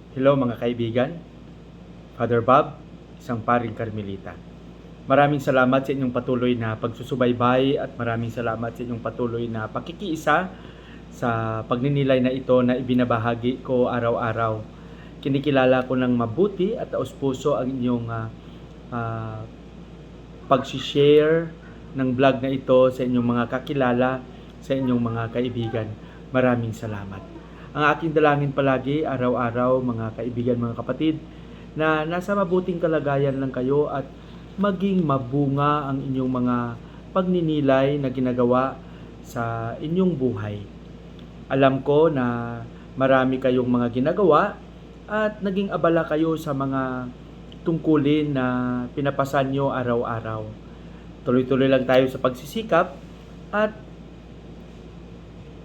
Hello mga kaibigan, Father Bob, isang paring Karmelita. Maraming salamat sa inyong patuloy na pagsusubaybay at maraming salamat sa inyong patuloy na pakikiisa sa pagninilay na ito na ibinabahagi ko araw-araw. Kinikilala ko ng mabuti at taos-puso ang inyong pag-share ng vlog na ito sa inyong mga kakilala, sa inyong mga kaibigan. Maraming salamat. Ang aking dalangin palagi, araw-araw, mga kaibigan, mga kapatid, na nasa mabuting kalagayan lang kayo at maging mabunga ang inyong mga pagninilay na ginagawa sa inyong buhay. Alam ko na marami kayong mga ginagawa at naging abala kayo sa mga tungkulin na pinapasan nyo araw-araw. Tuloy-tuloy lang tayo sa pagsisikap at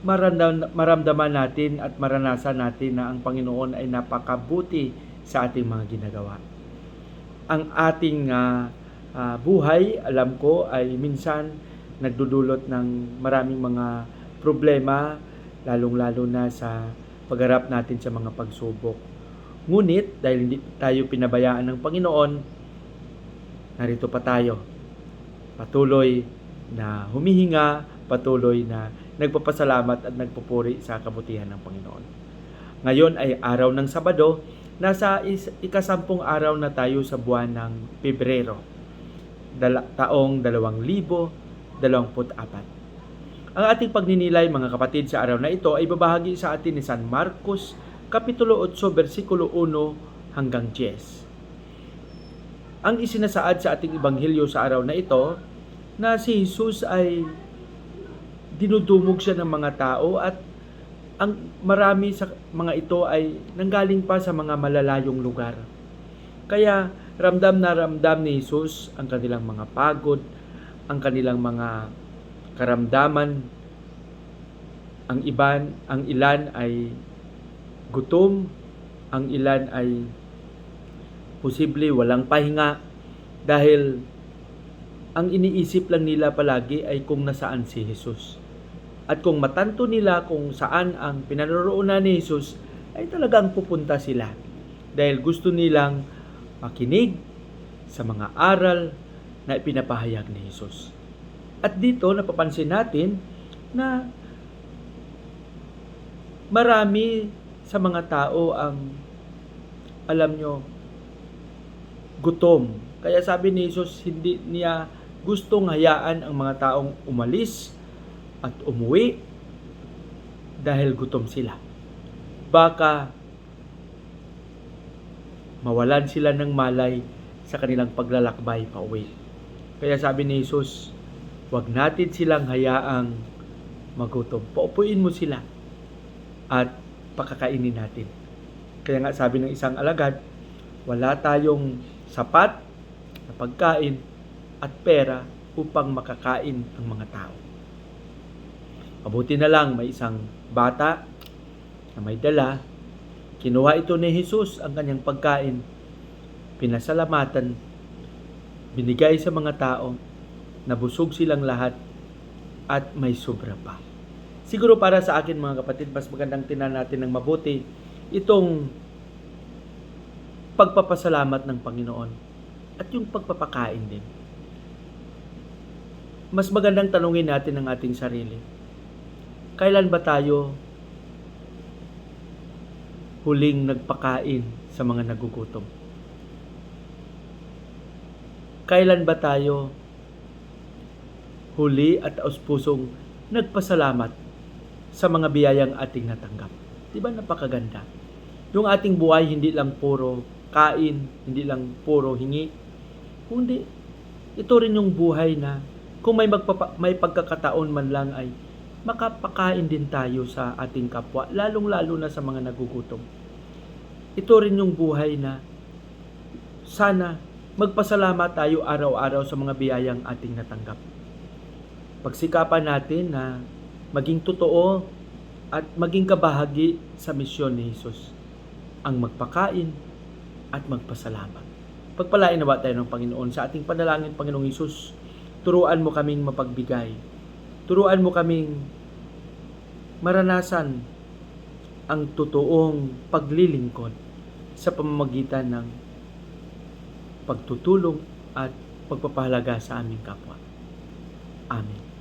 maramdaman natin at maranasan natin na ang Panginoon ay napakabuti sa ating mga ginagawa. Ang ating buhay, alam ko, ay minsan nagdudulot ng maraming mga problema, lalong-lalo na sa pagharap natin sa mga pagsubok. Ngunit, dahil hindi tayo pinabayaan ng Panginoon, narito pa tayo. Patuloy na humihinga, patuloy na nagpapasalamat at nagpupuri sa kabutihan ng Panginoon. Ngayon ay araw ng Sabado, nasa ikasampung araw na tayo sa buwan ng Pebrero, taong 2024. Ang ating pagninilay, mga kapatid, sa araw na ito ay babahagi sa atin ni San Marcos, Kapitulo 8, versikulo 1 hanggang 10. Ang isinasaad sa ating Ebanghelyo sa araw na ito, na si Jesus ay dinudumog siya ng mga tao at ang marami sa mga ito ay nanggaling pa sa mga malalayong lugar. Kaya ramdam na ramdam ni Jesus ang kanilang mga pagod, ang kanilang mga karamdaman. Ang ilan ay gutom, ang ilan ay posible walang pahinga dahil ang iniisip lang nila palagi ay kung nasaan si Jesus. At kung matanto nila kung saan ang pinaroroonan ni Jesus, ay talagang pupunta sila. Dahil gusto nilang makinig sa mga aral na ipinapahayag ni Jesus. At dito napapansin natin na marami sa mga tao ang, alam nyo, gutom. Kaya sabi ni Jesus, hindi niya gustong hayaan ang mga taong umalis at umuwi dahil gutom sila. Baka mawalan sila ng malay sa kanilang paglalakbay pauwi. Kaya sabi ni Jesus, huwag natin silang hayaang magutom. Paupuin mo sila at pakakainin natin. Kaya nga sabi ng isang alagad, wala tayong sapat na pagkain at pera upang makakain ang mga tao. Mabuti na lang may isang bata na may dala. Kinuha ito ni Jesus ang kanyang pagkain. Pinasalamatan. Binigay sa mga tao. Nabusog silang lahat at may sobra pa. Siguro para sa akin, mga kapatid, mas magandang tinan natin ng mabuti itong pagpapasalamat ng Panginoon at yung pagpapakain din. Mas magandang tanungin natin ang ating sarili. Kailan ba tayo huling nagpakain sa mga nagugutom? Kailan ba tayo huli at taos-pusong nagpasalamat sa mga biyayang ating natanggap? Diba napakaganda? Yung ating buhay hindi lang puro kain, hindi lang puro hingi, kundi ito rin yung buhay na kung may pagkakataon man lang ay makapakain din tayo sa ating kapwa, lalong-lalo na sa mga nagugutom. Ito rin yung buhay na sana magpasalamat tayo araw-araw sa mga biyayang ating natanggap. Pagsikapan natin na maging totoo at maging kabahagi sa misyon ni Jesus, ang magpakain at magpasalamat. Pagpalain na ba tayo ng Panginoon sa ating panalangin, Panginoong Jesus? Turuan mo kaming mapagbigay. Turuan mo kaming maranasan ang totoong paglilingkod sa pamamagitan ng pagtutulong at pagpapahalaga sa aming kapwa. Amen.